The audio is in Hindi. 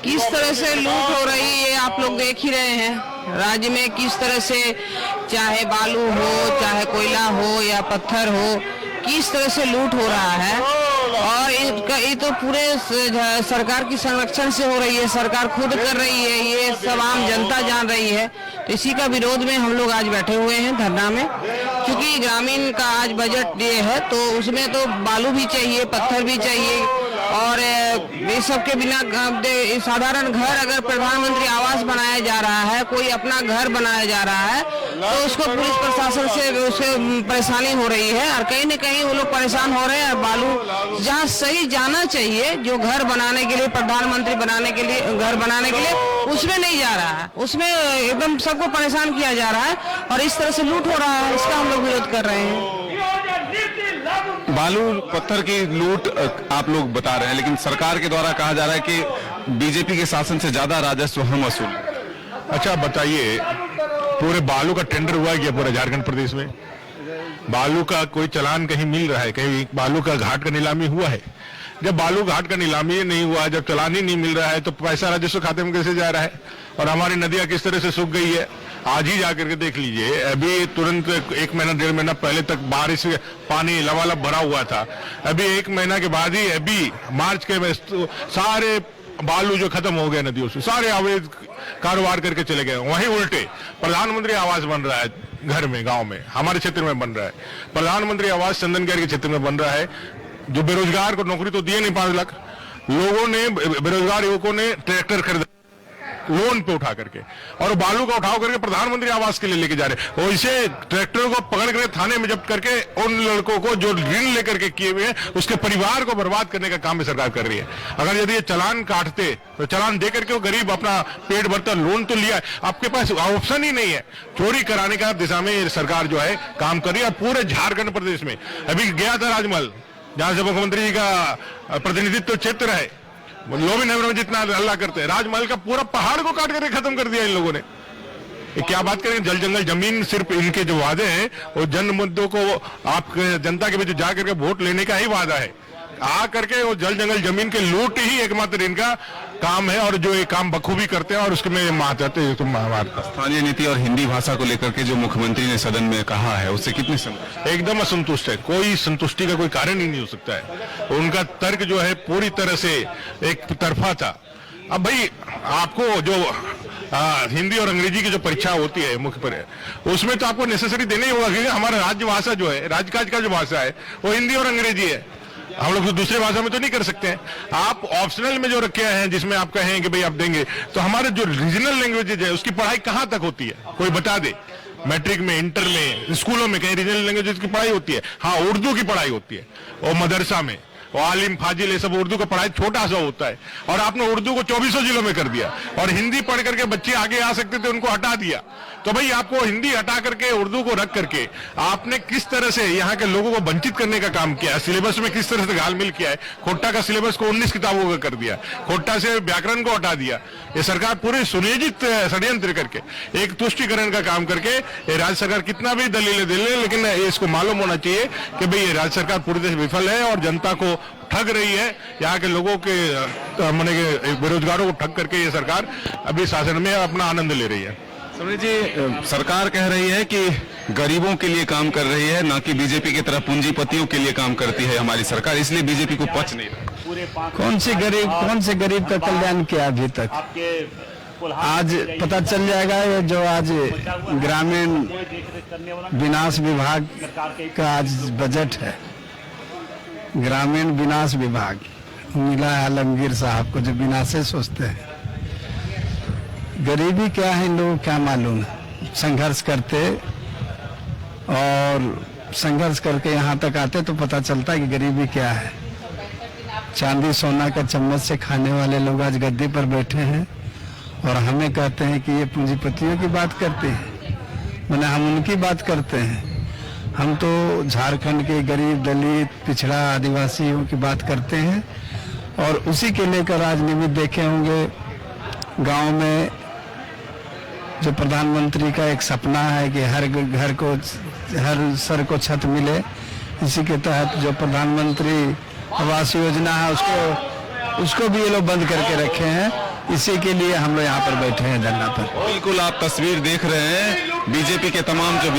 किस तरह से लूट हो रही है आप लोग देख ही रहे हैं। राज्य में किस तरह से चाहे बालू हो, चाहे कोयला हो या पत्थर हो, किस तरह से लूट हो रहा है। और ये तो पूरे सरकार की संरक्षण से हो रही है, सरकार खुद कर रही है, ये सब आम जनता जान रही है। तो इसी का विरोध में हम लोग आज बैठे हुए हैं धरना में, क्योंकि ग्रामीण का आज बजट ये है तो उसमें तो बालू भी चाहिए, पत्थर भी चाहिए, और इस सब के बिना साधारण घर अगर प्रधानमंत्री आवास बनाया जा रहा है, कोई अपना घर बनाया जा रहा है, तो उसको पुलिस प्रशासन से उसे परेशानी हो रही है। और कहीं न कहीं वो लोग परेशान हो रहे हैं। बालू जहाँ सही जाना चाहिए, जो घर बनाने के लिए, प्रधानमंत्री बनाने के लिए, घर बनाने के लिए, उसमें नहीं जा रहा है, उसमें एकदम सबको परेशान किया जा रहा है और इस तरह से लूट हो रहा है। इसका हम लोग विरोध कर रहे हैं। बालू पत्थर की लूट आप लोग बता रहे हैं, लेकिन सरकार के द्वारा कहा जा रहा है कि बीजेपी के शासन से ज्यादा राजस्व हम वसूल। अच्छा बताइए, पूरे बालू का टेंडर हुआ है क्या पूरे झारखंड प्रदेश में? बालू का कोई चालान कहीं मिल रहा है? कहीं बालू का घाट का नीलामी हुआ है? जब बालू घाट का नीलामी नहीं हुआ, जब चालान ही नहीं मिल रहा है, तो पैसा राजस्व खाते में कैसे जा रहा है? और हमारी नदियां किस तरह से सूख गई है, आज ही जाकर के देख लीजिए। अभी तुरंत 1 महीना 1.5 महीना पहले तक बारिश पानी लबालब भरा हुआ था, अभी 1 महीना के बाद ही अभी मार्च के सारे बालू जो खत्म हो गए नदियों से, सारे अवैध कारोबार करके चले गए। वहीं उल्टे प्रधानमंत्री आवास बन रहा है घर में, गांव में, हमारे क्षेत्र में बन रहा है। प्रधानमंत्री आवास चंदनगढ़ के क्षेत्र में बन रहा है, जो बेरोजगार को नौकरी तो दिए नहीं 5 लाख लोगों ने, बेरोजगार युवकों ने ट्रैक्टर खरीदा लोन पे उठा करके, और बालू का उठाव करके प्रधानमंत्री आवास के लिए लेके जा रहे। और इसे ट्रैक्टरों को पकड़ करके थाने में जब्त करके उन लड़कों को जो ऋण लेकर के किए हुए हैं, उसके परिवार को बर्बाद करने का काम भी सरकार कर रही है। अगर यदि ये चालान काटते तो चालान दे करके वो गरीब अपना पेट भरता, लोन तो लिया, आपके पास ऑप्शन ही नहीं है। चोरी कराने का दिशा में सरकार जो है काम कर रही है। पूरे झारखंड प्रदेश में अभी गया था राजमहल, जहां से मुख्यमंत्री जी का प्रतिनिधित्व क्षेत्र है, लोभी नगर में जितना हल्ला करते हैं, राजमहल का पूरा पहाड़ को काट करके खत्म कर दिया इन लोगों ने। क्या बात करें, जल जंगल जमीन सिर्फ इनके जो वादे हैं वो जन मुद्दों को आप जनता के बीच जा करके वोट लेने का ही वादा है। आ करके वो जल जंगल जमीन के लूट ही एकमात्र इनका काम है, और जो ये काम बखूबी करते हैं और उसमें मारते हैं। स्थानीय नीति और हिंदी भाषा को लेकर के जो मुख्यमंत्री ने सदन में कहा है, उससे कितने एकदम असंतुष्ट है। कोई संतुष्टि का कोई कारण ही नहीं हो सकता है। उनका तर्क जो है पूरी तरह से एक तरफा था। अब भाई आपको जो हिंदी और अंग्रेजी की जो परीक्षा होती है मुख्य पर, उसमें तो आपको नेसेसरी देना ही होगा, क्योंकि हमारा राज्य भाषा जो है, राजकाज का जो भाषा है वो हिंदी और अंग्रेजी है। हम लोग तो दूसरे भाषा में तो नहीं कर सकते हैं। आप ऑप्शनल में जो रखे हैं, जिसमें आप कहें कि भाई आप देंगे, तो हमारे जो रीजनल लैंग्वेजेज है उसकी पढ़ाई कहां तक होती है, कोई बता दे। मैट्रिक में, इंटर में, स्कूलों में कहीं रीजनल लैंग्वेजेज की पढ़ाई होती है? हाँ, उर्दू की पढ़ाई होती है, और मदरसा में और आलिम फाजिल ये सब उर्दू का पढ़ाई छोटा सा होता है। और आपने उर्दू को 2400 जिलों में कर दिया, और हिंदी पढ़ करके बच्चे आगे आ सकते थे, उनको हटा दिया। तो भाई आपको हिंदी हटा करके उर्दू को रख करके आपने किस तरह से यहाँ के लोगों को वंचित करने का काम किया है, सिलेबस में किस तरह से घालमेल किया है। खोट्टा का सिलेबस को 19 किताबों का कर दिया, खोट्टा से व्याकरण को हटा दिया। ये सरकार पूरे सुनियोजित षड्यंत्र करके, एक तुष्टिकरण का काम करके, ये राज्य सरकार कितना भी दलीलें दे ले, लेकिन इसको मालूम होना चाहिए कि भाई ये राज्य सरकार पूरी तरह से विफल है और जनता को ठग रही है। यहाँ के लोगों के माने के बेरोजगारों को ठग करके ये सरकार अभी शासन में अपना आनंद ले रही है। समझ जी, सरकार कह रही है कि गरीबों के लिए काम कर रही है, ना कि बीजेपी की तरह पूंजीपतियों के लिए काम करती है हमारी सरकार, इसलिए बीजेपी को पच नहीं रहा। कौन से गरीब का कल्याण किया अभी तक? आज पता चल जाएगा। ये जो आज ग्रामीण विनाश विभाग का आज बजट है, ग्रामीण विनाश विभाग मिला है आलमगीर साहब को, जो विनाशे सोचते हैं। गरीबी क्या है इन लोगों को क्या मालूम है। संघर्ष करते और संघर्ष करके यहाँ तक आते तो पता चलता है कि गरीबी क्या है। चांदी सोना का चम्मच से खाने वाले लोग आज गद्दी पर बैठे हैं और हमें कहते हैं कि ये पूंजीपतियों की बात करते हैं, माने हम उनकी बात करते हैं। हम तो झारखंड के गरीब, दलित, पिछड़ा, आदिवासियों की बात करते हैं, और उसी के लेकर आज निमित्त देखे होंगे गांव में जो प्रधानमंत्री का एक सपना है कि हर घर को, हर सर को छत मिले। इसी के तहत जो प्रधानमंत्री आवास योजना है उसको भी ये लोग बंद करके रखे हैं। इसी के लिए हम लोग यहाँ पर बैठे हैं धरना पर। बिल्कुल आप तस्वीर देख रहे हैं, बीजेपी के तमाम जो